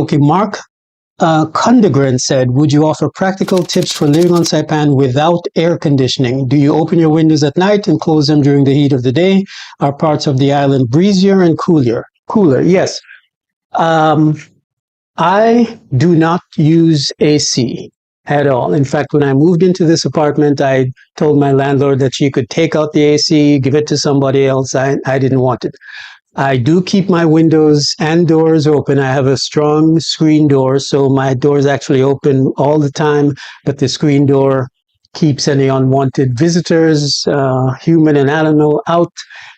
Okay, Mark Kundegren said, would you offer practical tips for living on Saipan without air conditioning? Do you open your windows at night and close them during the heat of the day? Are parts of the island breezier and cooler? Yes. I do not use AC at all. In fact, when I moved into this apartment, I told my landlord that she could take out the AC, give it to somebody else. I didn't want it. I do keep my windows and doors open. I have a strong screen door, so my door is actually open all the time, but the screen door keeps any unwanted visitors, human and animal, out.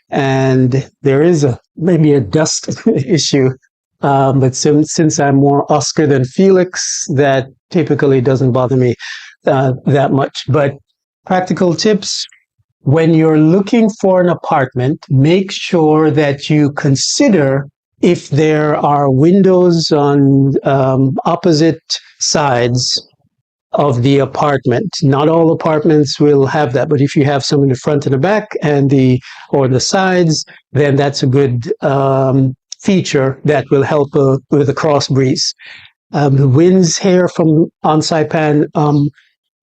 And there is maybe a dust issue. But since I'm more Oscar than Felix, that typically doesn't bother me that much. But practical tips: when you're looking for an apartment, make sure that you consider if there are windows on opposite sides of the apartment. Not all apartments will have that, but if you have some in the front and the back and the sides, then that's a good feature that will help with a cross breeze. The winds here from on Saipan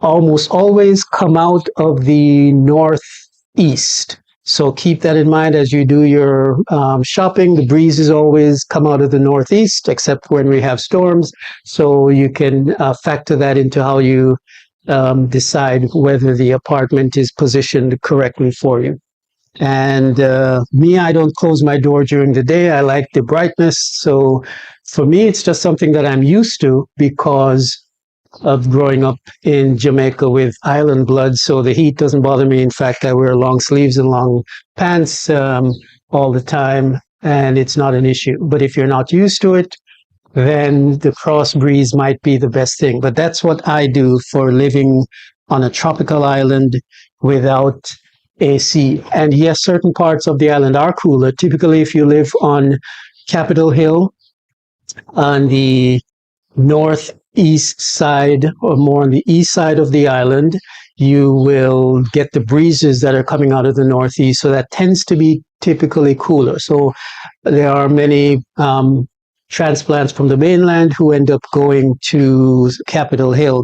almost always come out of the northeast. So keep that in mind as you do your shopping. The breezes always come out of the northeast, except when we have storms. So you can factor that into how you decide whether the apartment is positioned correctly for you. And me, I don't close my door during the day. I like the brightness. So for me, it's just something that I'm used to because of growing up in Jamaica with island blood. So the heat doesn't bother me. In fact, I wear long sleeves and long pants all the time, and it's not an issue. But if you're not used to it, then the cross breeze might be the best thing. But that's what I do for living on a tropical island without AC. And yes, certain parts of the island are cooler. Typically, if you live on Capitol Hill on the northeast side or more on the east side of the island, you will get the breezes that are coming out of the northeast. So that tends to be typically cooler. So there are many transplants from the mainland who end up going to Capitol Hill